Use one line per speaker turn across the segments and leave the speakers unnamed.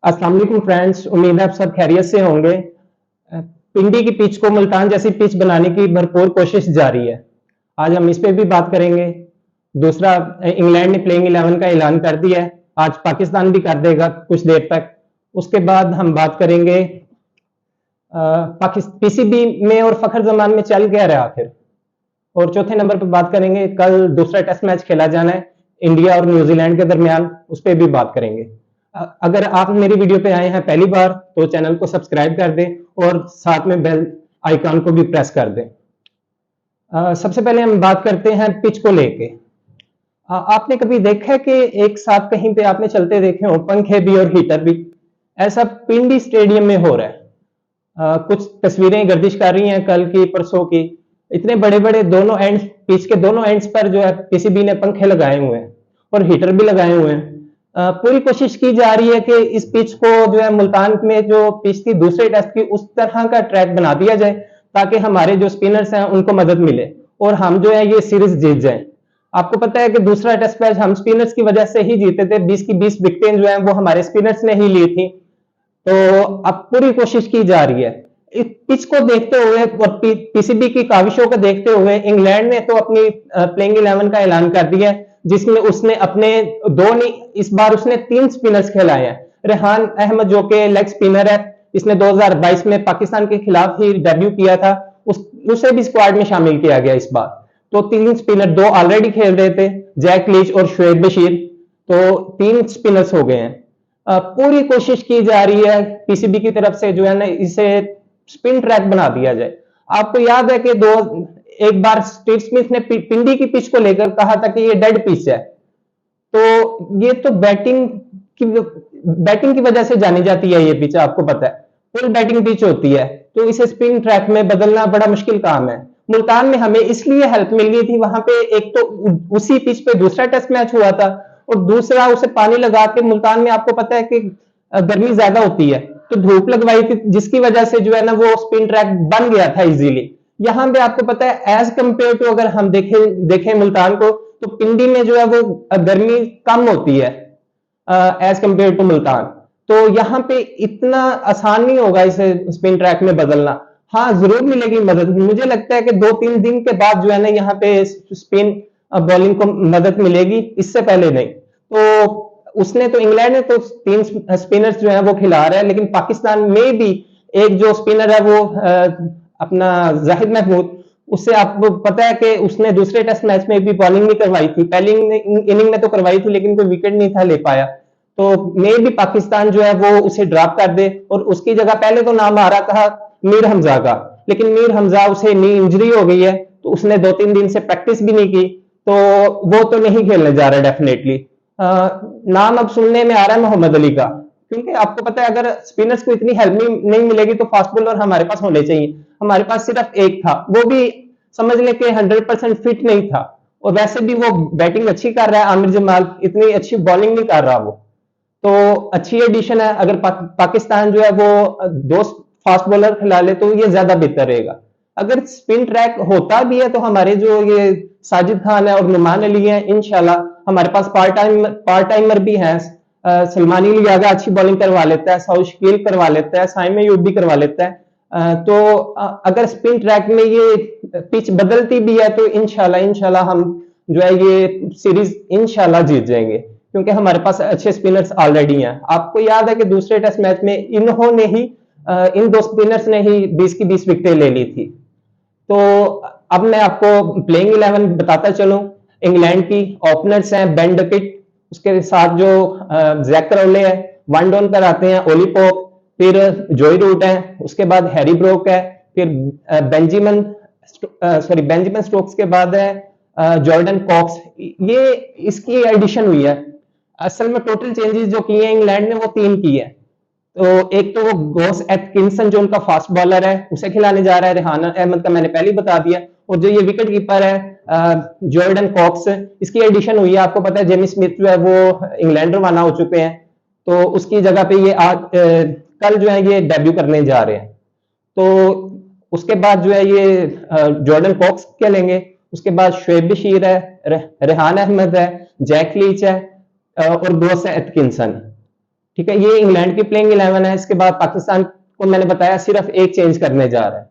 अस्सलाम वालेकुम फ्रेंड्स, उम्मीद है आप सब खैरियत से होंगे। पिंडी की पिच को मुल्तान जैसी पिच बनाने की भरपूर कोशिश जारी है। आज हम इस पे भी बात करेंगे। दूसरा, इंग्लैंड ने प्लेइंग 11 का ऐलान कर दिया है। आज पाकिस्तान भी कर देगा कुछ देर तक। उसके बाद हम बात करेंगे पीसीबी में और फखर जमान में चल क्या रहा आखिर। और चौथे नंबर पर बात करेंगे, कल दूसरा टेस्ट मैच खेला जाना है इंडिया और न्यूजीलैंड के दरमियान, उस पर भी बात करेंगे। अगर आप मेरी वीडियो पे आए हैं पहली बार तो चैनल को सब्सक्राइब कर दें और साथ में बेल आइकन को भी प्रेस कर दें। सबसे पहले हम बात करते हैं पिच को लेके। आपने कभी देखा है कि एक साथ कहीं पे आपने चलते देखे हो पंखे भी और हीटर भी? ऐसा पिंडी स्टेडियम में हो रहा है। कुछ तस्वीरें गर्दिश कर रही हैं कल की परसों की। इतने बड़े बड़े दोनों एंड्स, पिच के दोनों एंड्स पर जो है पीसीबी ने पंखे लगाए हुए हैं और हीटर भी लगाए हुए हैं। पूरी कोशिश की जा रही है कि इस पिच को जो है मुल्तान में जो पिच थी दूसरे टेस्ट की उस तरह का ट्रैक बना दिया जाए ताकि हमारे जो स्पिनर्स हैं उनको मदद मिले और हम जो है ये सीरीज जीत जाएं। आपको पता है कि दूसरा टेस्ट मैच हम स्पिनर्स की वजह से ही जीते थे। 20 की 20 विकेटें जो है वो हमारे स्पिनर्स ने ही ली थी। तो अब पूरी कोशिश की जा रही है। इस पिच को देखते हुए और पीसीबी की काविशों को देखते हुए इंग्लैंड ने तो अपनी प्लेइंग 11 का ऐलान कर दिया है, जिसमें उसने अपने दो नहीं, इस बार उसने 3 स्पिनर्स खिलाए हैं। रेहान अहमद जो कि लेग स्पिनर है, इसने 2022 में पाकिस्तान के खिलाफ ही डेब्यू किया था, उसे भी स्क्वाड में शामिल किया गया इस बार। तो 3 स्पिनर, 2 ऑलरेडी खेल रहे थे, जैक लीच और शुएब बशीर, तो 3 स्पिनर्स हो गए हैं। पूरी कोशिश की जा रही है पीसीबी की तरफ से जो है ना इसे स्पिन ट्रैक बना दिया जाए। आपको याद है कि एक बार स्टीव स्मिथ ने पिंडी की पिच को लेकर कहा था कि ये डेड पिच है। तो ये तो बैटिंग की वजह से जानी जाती है ये पिच, आपको पता है फुल बैटिंग पिच होती है, तो इसे स्पिन ट्रैक में बदलना बड़ा मुश्किल काम है। मुल्तान में हमें इसलिए हेल्प मिल गई थी, वहां पे एक तो उसी पिच पे दूसरा टेस्ट मैच हुआ था और दूसरा उसे पानी लगा के, मुल्तान में आपको पता है कि गर्मी ज्यादा होती है, तो धूप लगवाई थी जिसकी वजह से जो है ना वो स्पिन ट्रैक बन गया था इजीली। यहाँ पे आपको पता है एज कंपेयर टू अगर हम देखें मुल्तान को, तो पिंडी में जो है वो गर्मी कम होती है एज कंपेयर टू मुल्तान। तो यहाँ पे इतना आसान नहीं होगा इसे स्पिन ट्रैक में बदलना। हाँ, जरूर मिलेगी मदद। मुझे लगता है कि 2-3 दिन के बाद जो है ना यहाँ पे स्पिन बॉलिंग को मदद मिलेगी, इससे पहले नहीं। तो उसने तो, इंग्लैंड ने तो 3 स्पिनर्स जो है वो खिला रहा है, लेकिन पाकिस्तान में भी एक जो स्पिनर है वो अपना जाहिद महमूद, उससे आपको पता है कि उसने दूसरे टेस्ट मैच में भी बॉलिंग नहीं करवाई थी। पहली इनिंग में तो करवाई थी लेकिन कोई विकेट नहीं था ले पाया। तो मे भी पाकिस्तान जो है वो उसे ड्रॉप कर दे और उसकी जगह, पहले तो नाम आ रहा था मीर हमजा का, लेकिन मीर हमजा उसे नी इंजरी हो गई है तो उसने 2-3 दिन से प्रैक्टिस भी नहीं की, तो वो तो नहीं खेलने जा रहा डेफिनेटली। नाम अब सुनने में आ रहा है मोहम्मद अली का, क्योंकि आपको पता है अगर स्पिनर्स को इतनी हेल्प नहीं मिलेगी तो फास्ट बॉलर हमारे पास होने चाहिए। हमारे पास सिर्फ एक था, वो भी समझ ले कि 100% फिट नहीं था, और वैसे भी वो बैटिंग अच्छी कर रहा है। आमिर जमाल इतनी अच्छी बॉलिंग नहीं कर रहा वो, तो अच्छी एडिशन है। अगर पाकिस्तान जो है वो 2 फास्ट बॉलर खिला ले तो ये ज्यादा बेहतर रहेगा। अगर स्पिन ट्रैक होता भी है तो हमारे जो ये साजिद खान है और नुमान अली है, इंशाल्लाह हमारे पास पार्ट टाइमर भी है। सलमानी लियागा अच्छी बॉलिंग करवा लेता है, साउथ शकील करवा लेता है, साइम अयूब भी करवा लेता है। तो अगर स्पिन ट्रैक में ये पिच बदलती भी है तो इंशाल्लाह हम जो है ये सीरीज इंशाल्लाह जीत जाएंगे, क्योंकि हमारे पास अच्छे स्पिनर्स ऑलरेडी हैं। आपको याद है कि दूसरे टेस्ट मैच में इन्होंने ही इन 2 स्पिनर्स ने ही 20 की 20 विकेटें ले ली थी। तो अब मैं आपको प्लेइंग 11 बताता चलूं। इंग्लैंड की ओपनर्स हैं बेन डकेट, उसके साथ जो जैक क्राउले है, वन डाउन पर आते हैं ओली पोप, फिर जॉय रूट है, उसके बाद हैरी ब्रोक है, फिर बेंजामिन स्टोक्स के बाद है जॉर्डन कॉक्स। ये इसकी एडिशन हुई है। असल में टोटल चेंजेस जो किए हैं इंग्लैंड ने वो 3 की है। तो एक तो वो गोस एटकिंसन जो उनका फास्ट बॉलर है उसे खिलाने जा रहा है, रेहान अहमद का मैंने पहले ही बता दिया, और जो ये विकेट कीपर है जॉर्डन कॉक्स, इसकी एडिशन हुई है। आपको पता है जेमी स्मिथ जो है वो इंग्लैंड रवाना हो चुके हैं, तो उसकी जगह पे ये आज कल जो है ये डेब्यू करने जा रहे हैं। तो उसके बाद जो है ये जॉर्डन कॉक्स खेलेंगे, उसके बाद शुएब बशीर है, रेहान अहमद है, जैक लीच है और गोस एटकिंसन। ठीक है, ये इंग्लैंड की प्लेइंग 11 है। इसके बाद पाकिस्तान को मैंने बताया सिर्फ एक चेंज करने जा रहा है।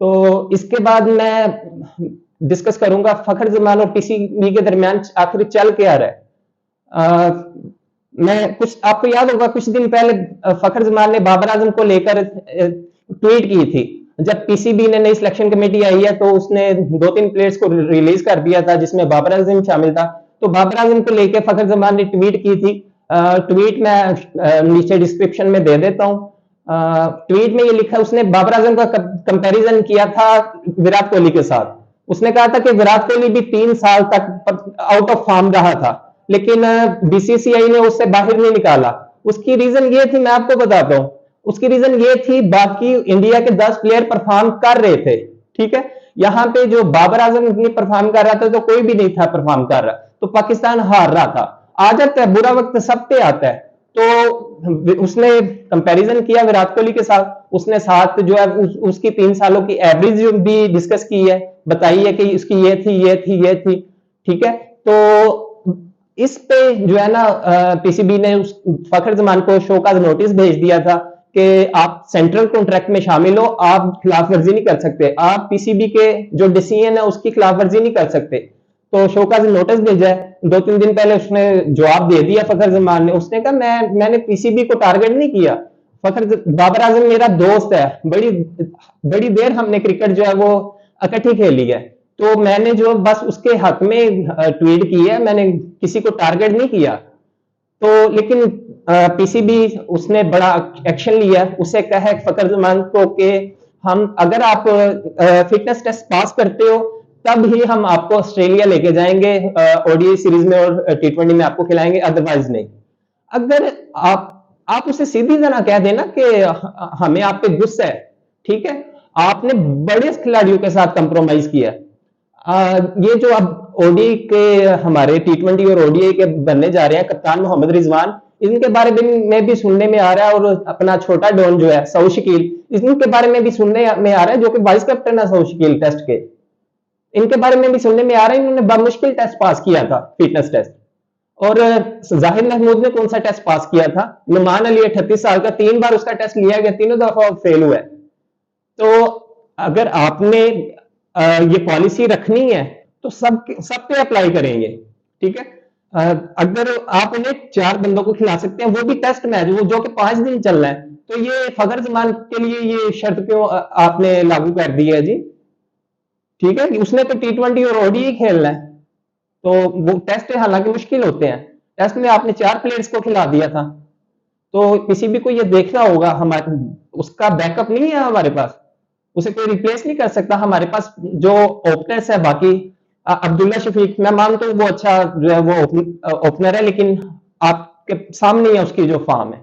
तो इसके बाद मैं डिस्कस करूंगा फखर जमान और पीसीबी के दरमियान आखिर चल क्या रहा है। मैं कुछ आपको याद होगा कुछ दिन पहले फखर जमान ने बाबर आजम को लेकर ट्वीट की थी। जब पीसीबी ने नई सिलेक्शन कमेटी आई है तो उसने 2-3 प्लेयर्स को रिलीज कर दिया था जिसमें बाबर आजम शामिल था। तो बाबर आजम को लेकर फखर जमान ने ट्वीट की थी। ट्वीट मैं नीचे डिस्क्रिप्शन में दे देता हूं। ट्वीट में ये लिखा उसने बाबर आजम का कंपैरिजन किया था विराट कोहली के साथ। उसने कहा था कि विराट कोहली भी 3 साल तक आउट ऑफ फॉर्म रहा था लेकिन बीसीसीआई ने उससे बाहर नहीं निकाला। उसकी रीजन ये थी, मैं आपको बताता हूं, उसकी रीजन ये थी बाकी इंडिया के 10 प्लेयर परफॉर्म कर रहे थे। ठीक है, यहां पे जो बाबर आजम नहीं परफॉर्म कर रहा था तो कोई भी नहीं था परफॉर्म कर रहा, तो पाकिस्तान हार रहा था। आ जाता है, बुरा वक्त सब पे आता है। तो उसने कंपैरिजन किया विराट कोहली के साथ। उसने साथ जो है उसकी 3 सालों की एवरेज भी डिस्कस की है, बताई है कि इसकी ये थी ये थी ये थी। ठीक है, तो इस पे जो है ना पीसीबी ने उस फखर जमान को शो का नोटिस भेज दिया था कि आप सेंट्रल कॉन्ट्रैक्ट में शामिल हो, आप खिलाफ वर्जी नहीं कर सकते, आप पीसीबी के जो डिसीजन है उसकी खिलाफ वर्जी नहीं कर सकते। तो शो का नोटिस भेजा है। 2-3 दिन पहले उसने जवाब दे दिया फखर जमान ने। उसने कहा मैंने पीसीबी को टारगेट नहीं किया। बाबर आजम मेरा दोस्त है, बड़ी बड़ी देर हमने क्रिकेट जो है वो इकट्ठी खेली है, तो मैंने जो बस उसके हक में ट्वीट की है, मैंने किसी को टारगेट नहीं किया। तो लेकिन पीसीबी उसने बड़ा एक्शन लिया। उसे कहा है फखर जमान को कि हम अगर आप फिटनेस टेस्ट पास करते हो तब ही हम आपको ऑस्ट्रेलिया लेके जाएंगे ओडीआई सीरीज में और टी20 में आपको खिलाएंगे, अदरवाइज नहीं। अगर आप उसे सीधी तरह कह देना कि हमें आप पे गुस्सा है, ठीक है, आपने बड़े खिलाड़ियों के साथ कंप्रोमाइज किया। ये जो अब ओडीआई के हमारे टी20 और ओडीआई के बनने जा रहे हैं कप्तान मोहम्मद रिजवान, इनके बारे में भी सुनने में आ रहा है, और अपना छोटा डॉन जो है सऊद शकील, इनके बारे में भी सुनने में आ रहा है, जो कि वाइस कैप्टन है सऊद शकील टेस्ट के, इनके बारे में भी सुनने में आ रहा है इन्होंने बमुश्किल टेस्ट पास किया था, फिटनेस टेस्ट। और जाहिर महमूद ने कौन सा टेस्ट पास किया था? नुमान अली 38 साल का, 3 बार उसका टेस्ट लिया गया, तीनों दफा फेल हुआ है। तो अगर आपने ये पॉलिसी रखनी है तो सब पे अप्लाई करेंगे। ठीक है, अगर आप उन्हें 4 बंदों को खिला सकते हैं वो भी टेस्ट मैच, वो जो कि 5 दिन चल रहा है, तो ये फखर जमान के लिए ये शर्त क्यों आपने लागू कर दी है जी? ठीक है, उसने तो टी20 और ओडीआई खेलना है, तो वो टेस्ट हालांकि मुश्किल होते हैं, टेस्ट में आपने 4 प्लेयर्स को खिला दिया था। तो पीसीबी को ये देखना होगा, हमारे उसका बैकअप नहीं है हमारे पास, उसे कोई रिप्लेस नहीं कर सकता। हमारे पास जो ओपनर्स है बाकी, अब्दुल्ला शफीक मैं मानता हूँ वो अच्छा जो है वो ओपनर है, लेकिन आपके सामने है उसकी जो फॉर्म है,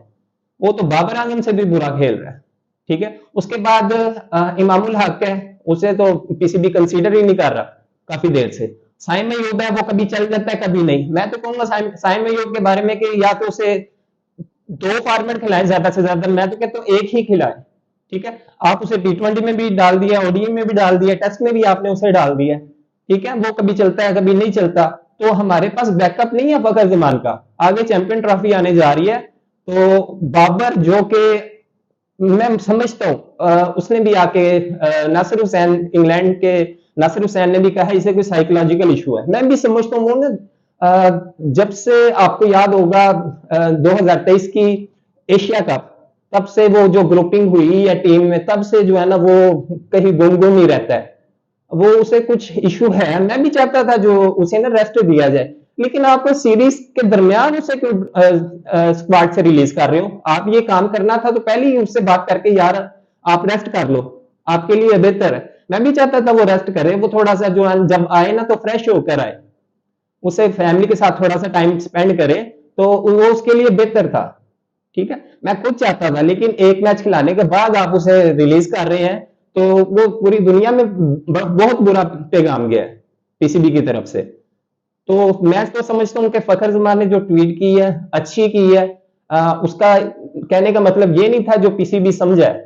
वो तो बाबर आजम से भी बुरा खेल रहा है। ठीक है, उसके बाद इमामुल हक है, उसे तो पीसीबी कंसीडर ही नहीं कर रहा काफी देर से। साइम अयूब है, वो कभी चल जाता है कभी नहीं। मैं तो कहूंगा साइम अयूब के बारे में कि या तो उसे 2 फॉर्मेट खिलाए ज्यादा से ज्यादा, मैं तो कहता हूँ 1 ही खिलाए। ठीक है, आप उसे टी20 में भी डाल दिया, ओडीआई में भी डाल दिया, टेस्ट में भी आपने उसे डाल दिया। ठीक है, वो कभी चलता है कभी नहीं चलता, तो हमारे पास बैकअप नहीं है फखर जमान का। आगे चैंपियन ट्रॉफी आने जा रही है, तो बाबर जो कि मैं समझता हूं उसने भी आके नासिर हुसैन, इंग्लैंड के नासिर हुसैन ने भी कहा इसे कोई साइकोलॉजिकल इशू है। मैं भी समझता हूँ, वो ना जब से आपको याद होगा 2023 की एशिया कप, तब से वो जो ग्रुपिंग हुई है टीम में, तब से जो है ना वो कहीं गुम ही रहता है, वो उसे कुछ इशू है। मैं भी चाहता था जो उसे ना रेस्ट दिया जाए, लेकिन आप सीरीज के दरमियान उसे क्यों स्क्वाड से रिलीज कर रहे हो? आप ये काम करना था तो पहले ही उससे बात करके यार आप रेस्ट कर लो, आपके लिए बेहतर है। मैं भी चाहता था वो रेस्ट करे, वो थोड़ा सा जो जब आए ना तो फ्रेश होकर आए, उसे फैमिली के साथ थोड़ा सा टाइम स्पेंड करे, तो वो उसके लिए बेहतर था। ठीक है, मैं खुद चाहता था, लेकिन एक मैच खिलाने के बाद आप उसे रिलीज कर रहे हैं, तो वो पूरी दुनिया में बहुत बुरा पैगाम गया है पीसीबी की तरफ से। तो मैं तो समझता हूं कि फखर जमान ने जो ट्वीट की है अच्छी की है। उसका कहने का मतलब ये नहीं था जो पीसीबी समझा है।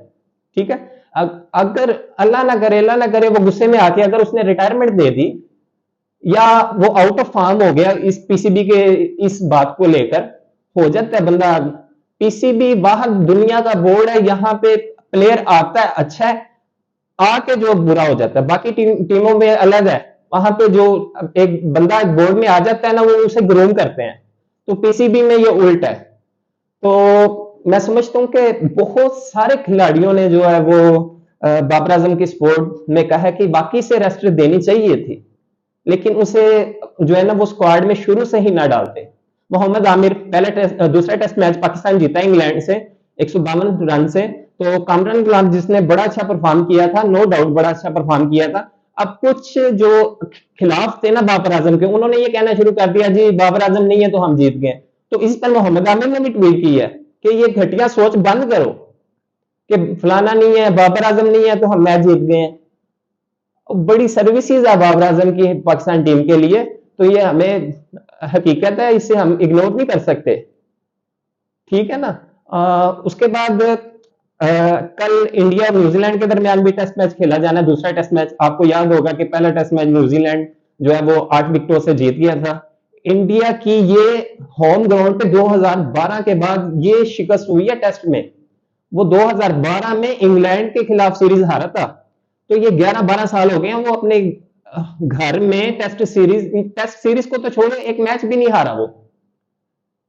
ठीक है, अगर अल्लाह ना करे वो गुस्से में आके अगर उसने रिटायरमेंट दे दी, या वो आउट ऑफ फॉर्म हो गया इस पीसीबी के इस बात को लेकर, हो जाता है बंदा पीसीबी बाहर दुनिया का बोर्ड है, यहाँ पे प्लेयर आता है अच्छा है, आके जो बुरा हो जाता है। बाकी टीमों में अलग है, वहां पे जो एक बंदा बोर्ड में आ जाता है ना, वो उसे ग्रूम करते हैं। तो पीसीबी में ये उल्ट है। तो मैं समझता हूँ कि बहुत सारे खिलाड़ियों ने जो है वो बाबर आजम की स्पोर्ट में कहा कि बाकी से रेस्ट देनी चाहिए थी, लेकिन उसे जो है ना वो स्क्वाड में शुरू से ही ना डालते। मोहम्मद आमिर दूसरा टेस्ट मैच पाकिस्तान जीता इंग्लैंड से 152 रन से। तो कामरान गुलाम जिसने बड़ा अच्छा परफॉर्म किया था, नो डाउट बड़ा अच्छा परफॉर्म किया था। अब कुछ जो खिलाफ थे ना बाबर आजम के, उन्होंने ये कहना शुरू कर दिया जी बाबर आजम नहीं है तो हम जीत गए। तो इस पर मोहम्मद आमिर ने भी ट्वीट की है कि ये घटिया सोच बंद करो कि फलाना नहीं है, बाबर आजम नहीं है तो हम मैच जीत गए। बड़ी सर्विसेज है बाबर आजम की पाकिस्तान टीम के लिए, तो ये हमें हकीकत है, इसे हम इग्नोर नहीं कर सकते। ठीक है ना। उसके बाद कल इंडिया और न्यूजीलैंड के दरमियान भी टेस्ट मैच खेला जाना है, दूसरा टेस्ट मैच। आपको याद होगा कि पहला टेस्ट मैच न्यूजीलैंड जो है वो 8 विकेटों से जीत गया था। इंडिया की ये होम ग्राउंड पे 2012 के बाद ये शिकस्त हुई है टेस्ट में। वो 2012 में इंग्लैंड के खिलाफ सीरीज हारा था। तो ये 11-12 साल हो गए हैं वो अपने घर में टेस्ट सीरीज को तो छोड़ो, एक मैच भी नहीं हारा वो।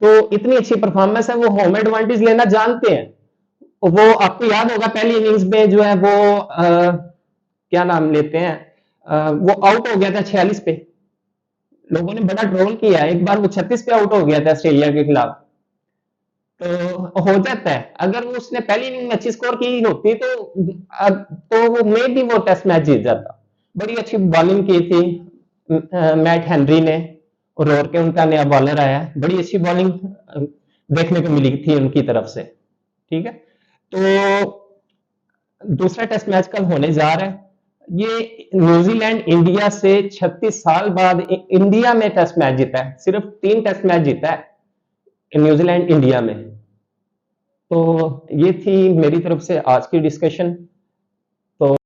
तो इतनी अच्छी परफॉर्मेंस है, वो होम एडवांटेज लेना जानते हैं। वो आपको याद होगा पहली इनिंग्स में जो है वो क्या नाम लेते हैं, वो आउट हो गया था 46 पे। लोगों ने बड़ा ट्रोल किया, एक बार वो 36 पे आउट हो गया था ऑस्ट्रेलिया के खिलाफ। तो हो जाता है, अगर वो उसने पहली इनिंग में अच्छी स्कोर की होती तो वो मे भी वो टेस्ट मैच जीत जाता। बड़ी अच्छी बॉलिंग की थी मैट हेनरी ने, और के उनका नया बॉलर आया, बड़ी अच्छी बॉलिंग देखने को मिली थी उनकी तरफ से। ठीक है। तो दूसरा टेस्ट मैच कल होने जा रहा है। ये न्यूजीलैंड इंडिया से 36 साल बाद इंडिया में टेस्ट मैच जीता है, सिर्फ 3 टेस्ट मैच जीता है न्यूजीलैंड इंडिया में। तो ये थी मेरी तरफ से आज की डिस्कशन। तो